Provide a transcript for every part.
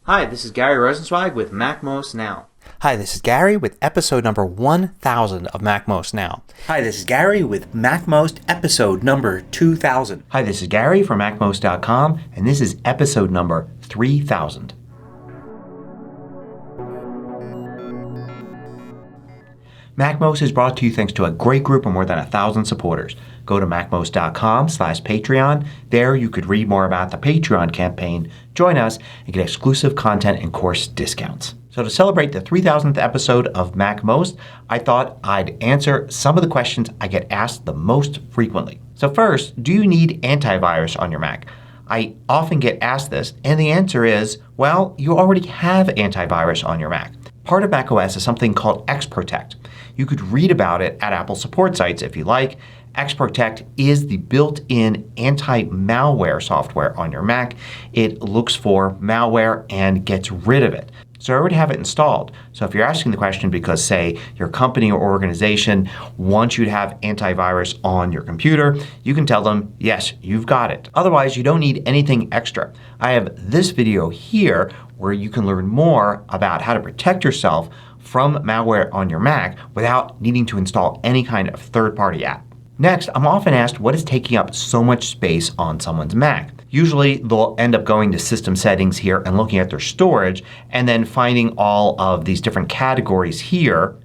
Hi, this is Gary Rosenzweig with MacMost Now. Hi, this is Gary with episode number 1000 of MacMost Now. Hi, this is Gary with MacMost episode number 2000. Hi, this is Gary from MacMost.com and this is episode number 3000. MacMost is brought to you thanks to a great group of more than 1,000 supporters. Go to MacMost.com/Patreon. There you could read more about the Patreon campaign, join us, and get exclusive content and course discounts. So to celebrate the 3000th episode of MacMost, I thought I'd answer some of the questions I get asked the most frequently. So first, do you need antivirus on your Mac? I often get asked this and the answer is, well, you already have antivirus on your Mac. Part of macOS is something called Xprotect. You could read about it at Apple support sites if you like. Xprotect is the built-in anti-malware software on your Mac. It looks for malware and gets rid of it. So I already have it installed. So if you're asking the question because, say, your company or organization wants you to have antivirus on your computer, you can tell them, yes, you've got it. Otherwise, you don't need anything extra. I have this video here where you can learn more about how to protect yourself from malware on your Mac without needing to install any kind of third-party app. Next, I'm often asked what is taking up so much space on someone's Mac. Usually they'll end up going to System Settings here and looking at their storage and then finding all of these different categories here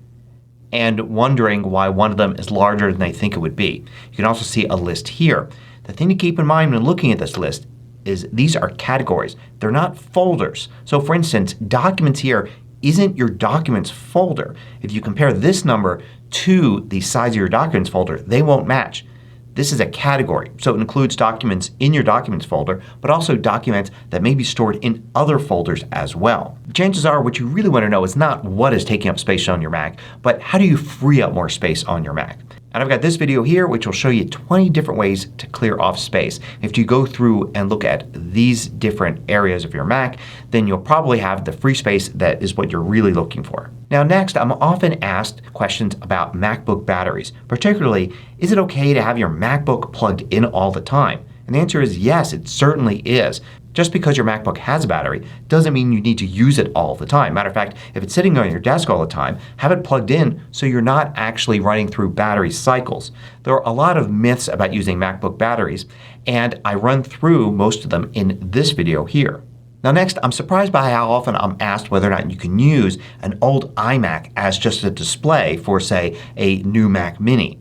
and wondering why one of them is larger than they think it would be. You can also see a list here. The thing to keep in mind when looking at this list is these are categories. They're not folders. So for instance, Documents here isn't your Documents folder. If you compare this number to the size of your Documents folder, they won't match. This is a category, so it includes documents in your Documents folder, but also documents that may be stored in other folders as well. Chances are what you really want to know is not what is taking up space on your Mac, but how do you free up more space on your Mac. And I've got this video here which will show you 20 different ways to clear off space. If you go through and look at these different areas of your Mac, then you'll probably have the free space that is what you're really looking for. Now next, I'm often asked questions about MacBook batteries. Particularly, is it okay to have your MacBook plugged in all the time? And the answer is yes, it certainly is. Just because your MacBook has a battery doesn't mean you need to use it all the time. Matter of fact, if it's sitting on your desk all the time, have it plugged in so you're not actually running through battery cycles. There are a lot of myths about using MacBook batteries and I run through most of them in this video here. Now next, I'm surprised by how often I'm asked whether or not you can use an old iMac as just a display for, say, a new Mac Mini.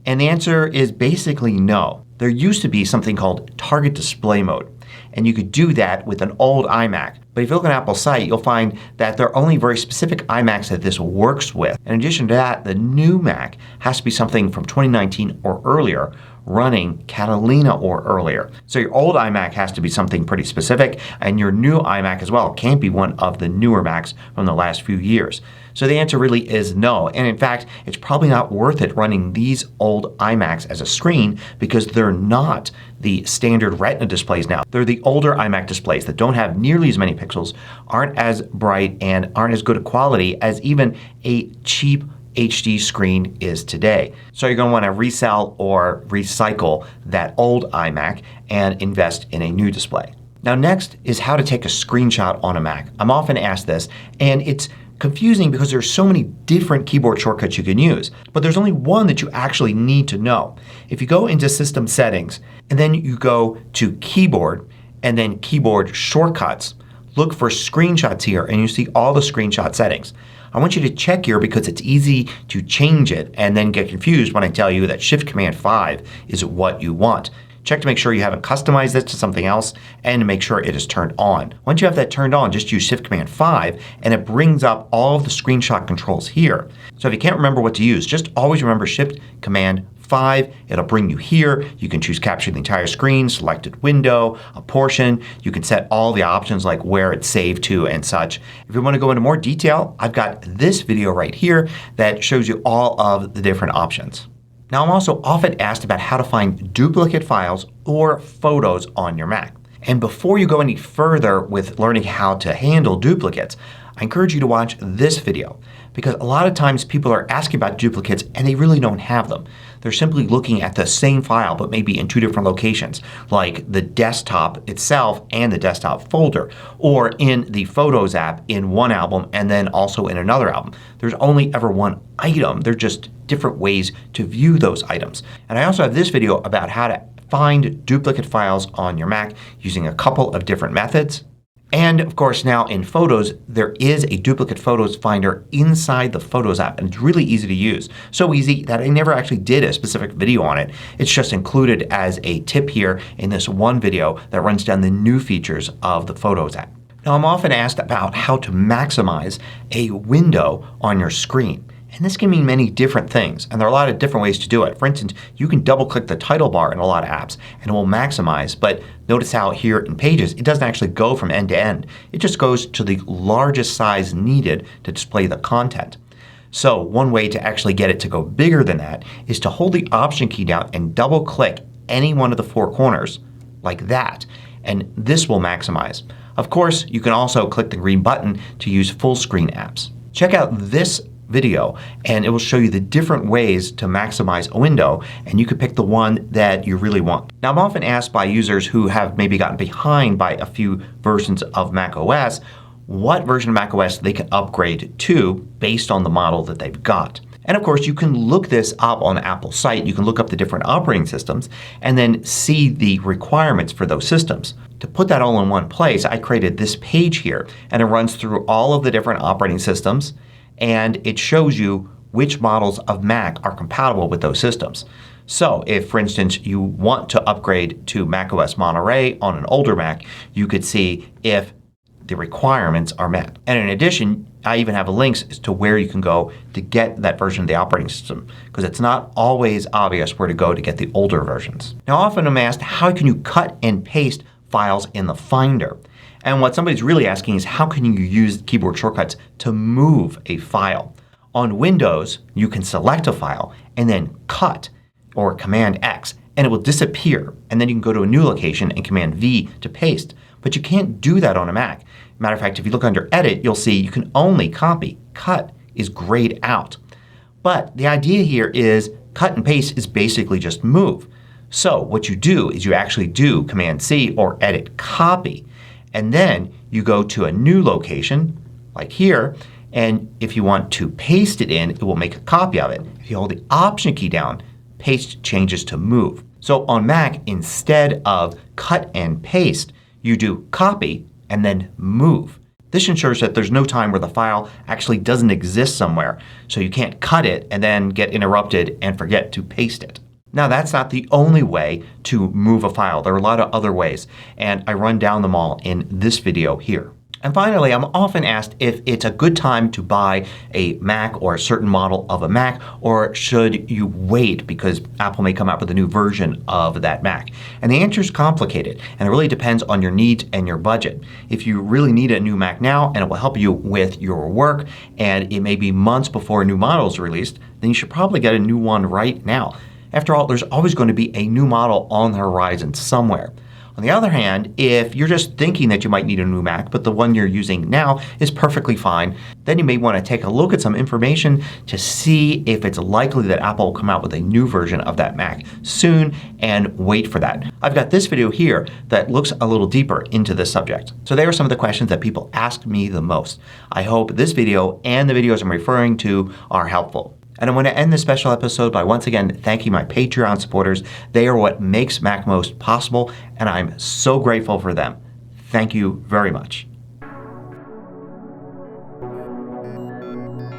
And the answer is basically no. There used to be something called target display mode. And you could do that with an old iMac. But if you look on Apple's site, you'll find that there are only very specific iMacs that this works with. In addition to that, the new Mac has to be something from 2019 or earlier, running Catalina or earlier. So your old iMac has to be something pretty specific and your new iMac as well can't be one of the newer Macs from the last few years. So the answer really is no. And in fact, it's probably not worth it running these old iMacs as a screen because they're not the standard Retina displays now. They're the older iMac displays that don't have nearly as many pixels, aren't as bright, and aren't as good a quality as even a cheap HD screen is today. So you're going to want to resell or recycle that old iMac and invest in a new display. Now next is how to take a screenshot on a Mac. I'm often asked this and it's confusing because there's so many different keyboard shortcuts you can use. But there's only one that you actually need to know. If you go into System Settings and then you go to Keyboard and then Keyboard Shortcuts, look for Screenshots here and you see all the screenshot settings. I want you to check here because it's easy to change it and then get confused when I tell you that Shift-Command-5 is what you want. Check to make sure you haven't customized this to something else and to make sure it is turned on. Once you have that turned on, just use Shift-Command-5 and it brings up all of the screenshot controls here. So if you can't remember what to use, just always remember Shift-Command-5. It'll bring you here. You can choose capture the entire screen, selected window, a portion. You can set all the options like where it's saved to and such. If you want to go into more detail, I've got this video right here that shows you all of the different options. Now I'm also often asked about how to find duplicate files or photos on your Mac. And before you go any further with learning how to handle duplicates, I encourage you to watch this video because a lot of times people are asking about duplicates and they really don't have them. They're simply looking at the same file but maybe in two different locations, like the desktop itself and the desktop folder, or in the Photos app in one album and then also in another album. There's only ever one item. They're just different ways to view those items. And I also have this video about how to find duplicate files on your Mac using a couple of different methods. And of course now in Photos there is a duplicate photos finder inside the Photos app and it's really easy to use. So easy that I never actually did a specific video on it. It's just included as a tip here in this one video that runs down the new features of the Photos app. Now I'm often asked about how to maximize a window on your screen. And this can mean many different things and there are a lot of different ways to do it. For instance, you can double click the title bar in a lot of apps and it will maximize, but notice how here in Pages it doesn't actually go from end to end. It just goes to the largest size needed to display the content. So one way to actually get it to go bigger than that is to hold the Option key down and double click any one of the four corners like that, and this will maximize. Of course you can also click the green button to use full screen apps. Check out this video and it will show you the different ways to maximize a window and you can pick the one that you really want. Now I'm often asked by users who have maybe gotten behind by a few versions of macOS what version of macOS they can upgrade to based on the model that they've got. And of course you can look this up on the Apple site. You can look up the different operating systems and then see the requirements for those systems. To put that all in one place I created this page here and it runs through all of the different operating systems and it shows you which models of Mac are compatible with those systems. So if for instance you want to upgrade to macOS Monterey on an older Mac, you could see if the requirements are met. And in addition I even have links as to where you can go to get that version of the operating system because it's not always obvious where to go to get the older versions. Now often I'm asked how can you cut and paste files in the Finder. And what somebody's really asking is how can you use keyboard shortcuts to move a file. On Windows you can select a file and then cut or Command X and it will disappear and then you can go to a new location and Command V to paste. But you can't do that on a Mac. Matter of fact, if you look under Edit you'll see you can only copy. Cut is grayed out. But the idea here is cut and paste is basically just move. So what you do is you actually do Command C or Edit Copy. And then you go to a new location like here and if you want to paste it in it will make a copy of it. If you hold the Option key down, paste changes to move. So on Mac instead of cut and paste you do copy and then move. This ensures that there's no time where the file actually doesn't exist somewhere so you can't cut it and then get interrupted and forget to paste it. Now that's not the only way to move a file. There are a lot of other ways and I run down them all in this video here. And finally I'm often asked if it's a good time to buy a Mac or a certain model of a Mac or should you wait because Apple may come out with a new version of that Mac. And the answer is complicated and it really depends on your needs and your budget. If you really need a new Mac now and it will help you with your work and it may be months before a new model is released, then you should probably get a new one right now. After all, there's always going to be a new model on the horizon somewhere. On the other hand, if you're just thinking that you might need a new Mac but the one you're using now is perfectly fine, then you may want to take a look at some information to see if it's likely that Apple will come out with a new version of that Mac soon and wait for that. I've got this video here that looks a little deeper into this subject. So there are some of the questions that people ask me the most. I hope this video and the videos I'm referring to are helpful. And I want to end this special episode by once again thanking my Patreon supporters. They are what makes MacMost possible and I'm so grateful for them. Thank you very much.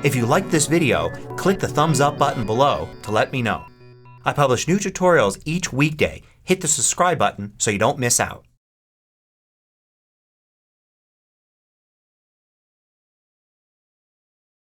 If you liked this video, click the thumbs up button below to let me know. I publish new tutorials each weekday. Hit the subscribe button so you don't miss out.